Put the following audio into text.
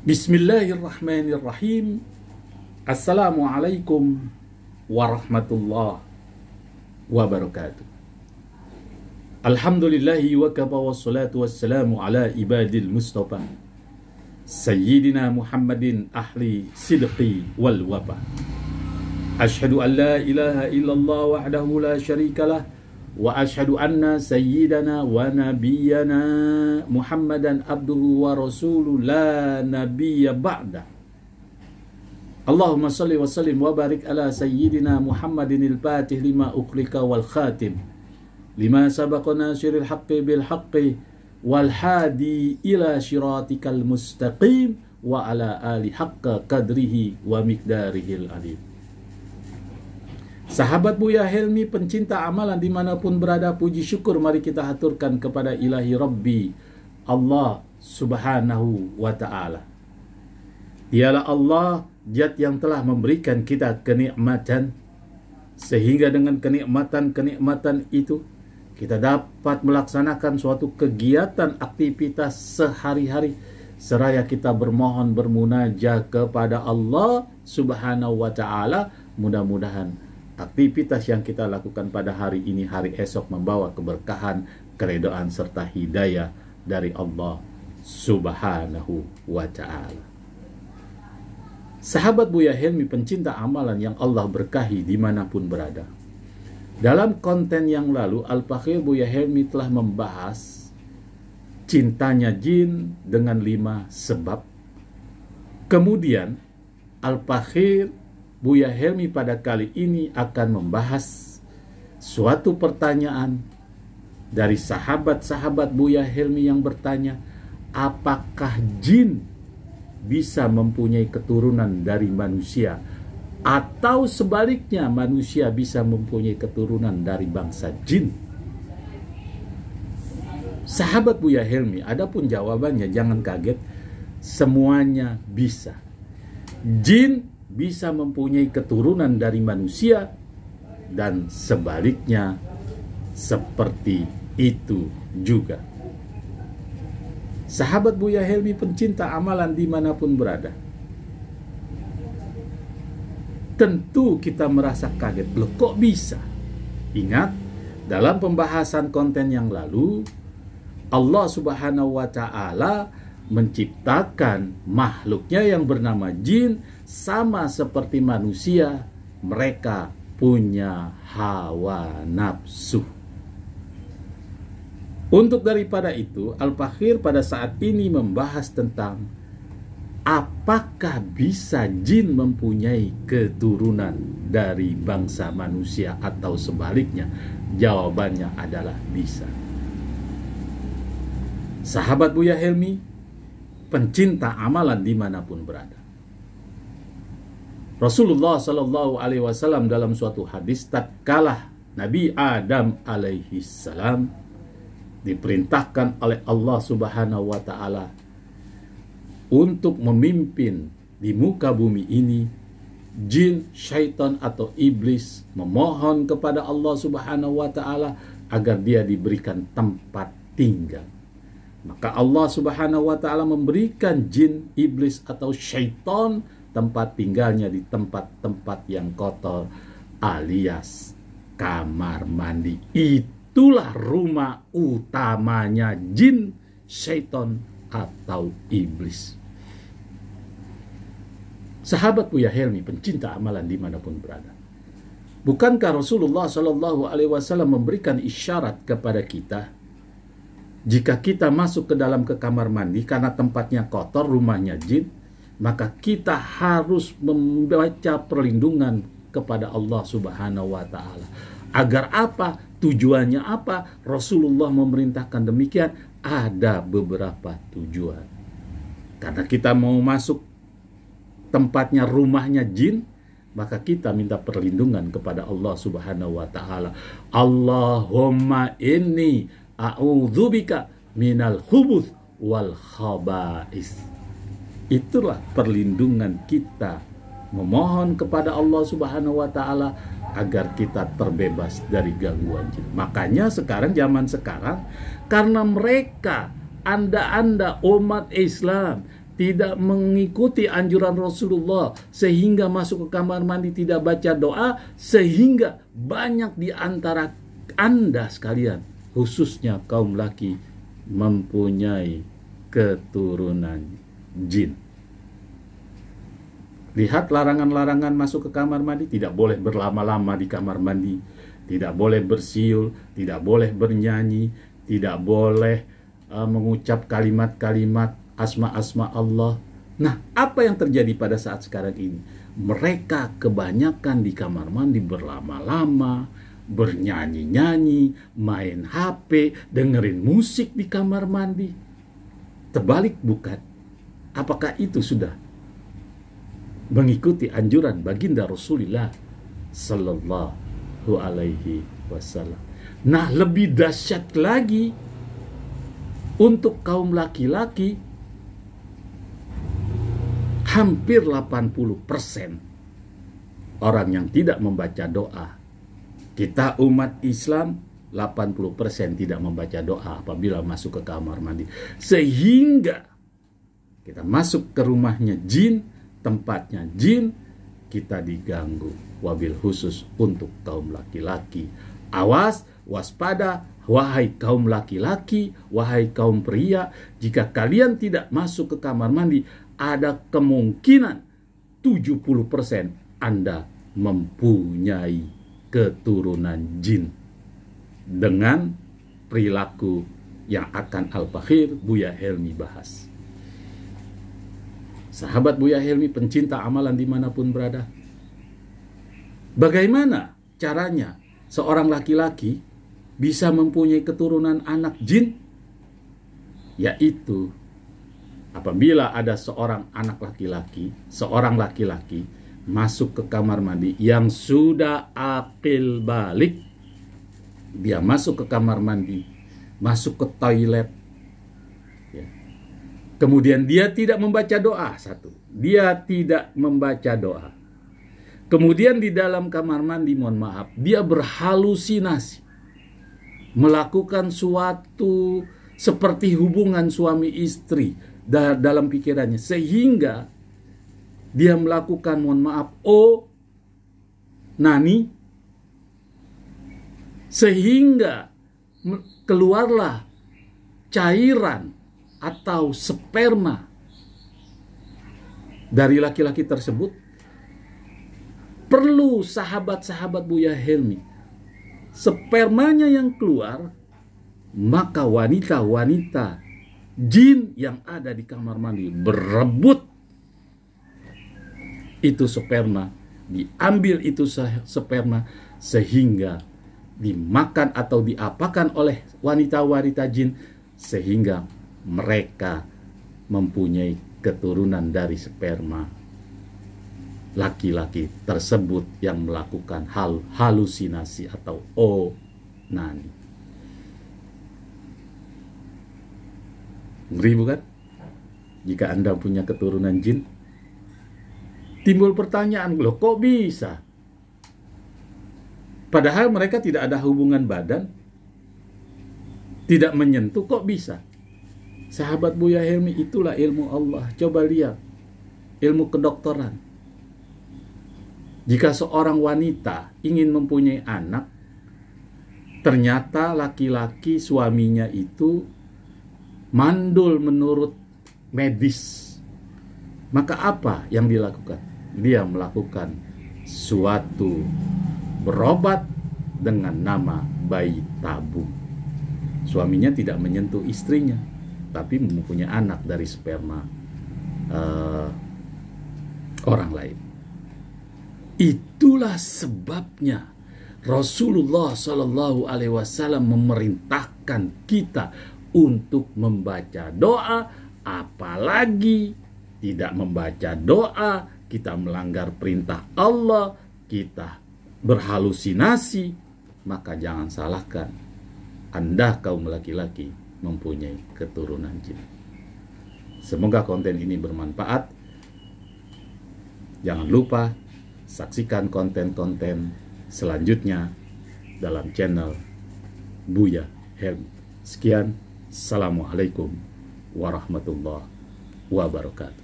Bismillahirrahmanirrahim. Assalamualaikum warahmatullahi wabarakatuh. Alhamdulillahi wa kafa wassalatu wassalamu ala ibadil mustafa Sayyidina Muhammadin ahli sidqi wal wafa. Ashhadu an la ilaha illallah wahdahu la syarikalah wa ashhadu anna sayyidana wa nabiyyana Muhammadan abduhu wa rasuluh la nabiyya ba'da. Allahumma salli wa sallim wa barik ala sayyidina Muhammadin al-fatih lima ukhlika wal khatim lima sabaqa nasiril haqqi bil haqqi wal hadi ila syiratikal mustaqim wa ala ali haqqa qadrihi wa miqdarihil alim. Sahabat Buya Helmi, pencinta amalan dimanapun berada, puji syukur mari kita haturkan kepada ilahi Rabbi Allah subhanahu wa ta'ala. Dialah Allah Zat yang telah memberikan kita kenikmatan, sehingga dengan kenikmatan-kenikmatan itu kita dapat melaksanakan suatu kegiatan aktivitas sehari-hari seraya kita bermohon bermunajat kepada Allah subhanahu wa ta'ala. Mudah-mudahan aktivitas yang kita lakukan pada hari ini, hari esok membawa keberkahan, keridhaan serta hidayah dari Allah subhanahu wa ta'ala. Sahabat Buya Helmi, pencinta amalan yang Allah berkahi dimanapun berada. Dalam konten yang lalu, Al-Fakhir Buya Helmi telah membahas cintanya jin dengan 5 sebab. Kemudian Al-Fakhir Buya Helmi pada kali ini akan membahas suatu pertanyaan dari sahabat-sahabat Buya Helmi yang bertanya, apakah jin bisa mempunyai keturunan dari manusia, atau sebaliknya manusia bisa mempunyai keturunan dari bangsa jin? Sahabat Buya Helmi, adapun jawabannya jangan kaget, semuanya bisa. Jin bisa mempunyai keturunan dari manusia dan sebaliknya seperti itu juga. Sahabat Buya Helmi, pencinta amalan dimanapun berada, tentu kita merasa kaget, loh kok bisa? Ingat, dalam pembahasan konten yang lalu, Allah subhanahu wa ta'ala menciptakan makhluknya yang bernama jin sama seperti manusia. Mereka punya hawa nafsu. Untuk daripada itu, Al-Fakhir pada saat ini membahas tentang apakah bisa jin mempunyai keturunan dari bangsa manusia atau sebaliknya. Jawabannya adalah bisa. Sahabat Buya Helmi, pencinta amalan dimanapun berada, Rasulullah Shallallahu Alaihi Wasallam dalam suatu hadis, tatkala Nabi Adam alaihi salam diperintahkan oleh Allah subhanahu wa ta'ala untuk memimpin di muka bumi ini, jin, syaitan atau iblis memohon kepada Allah subhanahu wa ta'ala agar dia diberikan tempat tinggal. Maka Allah subhanahu wa ta'ala memberikan jin, iblis atau syaitan tempat tinggalnya di tempat-tempat yang kotor alias kamar mandi. Itulah rumah utamanya jin, syaitan atau iblis. Sahabat Buya Helmi, pencinta amalan dimanapun berada, bukankah Rasulullah Shallallahu Alaihi Wasallam memberikan isyarat kepada kita, jika kita masuk ke dalam kamar mandi karena tempatnya kotor, rumahnya jin, maka kita harus membaca perlindungan kepada Allah subhanahu wa ta'ala. Agar apa? Tujuannya apa? Rasulullah memerintahkan demikian. Ada beberapa tujuan. Karena kita mau masuk tempatnya, rumahnya jin, maka kita minta perlindungan kepada Allah subhanahu wa ta'ala. Allahumma inni a'udzubika minal khubuth wal khaba'is. Itulah perlindungan kita, memohon kepada Allah subhanahu wa ta'ala agar kita terbebas dari gangguan jin. Makanya zaman sekarang, karena mereka, anda umat Islam, tidak mengikuti anjuran Rasulullah sehingga masuk ke kamar mandi tidak baca doa, sehingga banyak di antara Anda sekalian, khususnya kaum laki, mempunyai keturunan jin. Lihat larangan-larangan masuk ke kamar mandi. Tidak boleh berlama-lama di kamar mandi, tidak boleh bersiul, tidak boleh bernyanyi, tidak boleh mengucap kalimat-kalimat asma-asma Allah. Nah, apa yang terjadi pada saat sekarang ini? Mereka kebanyakan di kamar mandi berlama-lama, bernyanyi-nyanyi, main HP, dengerin musik di kamar mandi. Terbalik bukan? Apakah itu sudah mengikuti anjuran baginda Rasulullah Sallallahu Alaihi Wasallam? Nah, lebih dahsyat lagi untuk kaum laki-laki, hampir 80% orang yang tidak membaca doa. Kita umat Islam 80% tidak membaca doa apabila masuk ke kamar mandi. Sehingga kita masuk ke rumahnya jin, tempatnya jin, kita diganggu. Wabil khusus untuk kaum laki-laki. Awas, waspada, wahai kaum laki-laki, wahai kaum pria, jika kalian tidak masuk ke kamar mandi, ada kemungkinan 70% Anda mempunyai keturunan jin. Dengan perilaku yang akan Al-Fakhir Buya Helmi bahas. Sahabat Buya Helmi, pencinta amalan dimanapun berada, bagaimana caranya seorang laki-laki bisa mempunyai keturunan anak jin? Yaitu apabila ada seorang laki-laki masuk ke kamar mandi yang sudah akil balik, dia masuk ke kamar mandi, masuk ke toilet, ya. Kemudian dia tidak membaca doa, dia tidak membaca doa. Kemudian di dalam kamar mandi, mohon maaf, dia berhalusinasi, melakukan suatu seperti hubungan suami istri dalam pikirannya, sehingga dia melakukan, mohon maaf, nani, sehingga keluarlah cairan atau sperma dari laki-laki tersebut. Perlu sahabat-sahabat Buya Helmi, spermanya yang keluar, maka wanita-wanita jin yang ada di kamar mandi berebut itu sperma, diambil itu sperma, sehingga dimakan atau diapakan oleh wanita-wanita jin, sehingga mereka mempunyai keturunan dari sperma laki-laki tersebut yang melakukan halusinasi atau onani. Ngeri bukan? Jika Anda punya keturunan jin, timbul pertanyaan, loh kok bisa? Padahal mereka tidak ada hubungan badan, tidak menyentuh, kok bisa? Sahabat Buya Helmi, itulah ilmu Allah. Coba lihat ilmu kedokteran. Jika seorang wanita ingin mempunyai anak, ternyata laki-laki suaminya itu mandul menurut medis, maka apa yang dilakukan? Dia melakukan suatu berobat dengan nama bayi tabung. Suaminya tidak menyentuh istrinya, tapi mempunyai anak dari sperma orang lain. Itulah sebabnya Rasulullah Shallallahu Alaihi Wasallam memerintahkan kita untuk membaca doa, apalagi tidak membaca doa, kita melanggar perintah Allah, kita berhalusinasi, maka jangan salahkan Anda kaum laki-laki mempunyai keturunan jin. Semoga konten ini bermanfaat. Jangan lupa saksikan konten-konten selanjutnya dalam channel Buya Helmi. Sekian, assalamualaikum warahmatullahi wabarakatuh.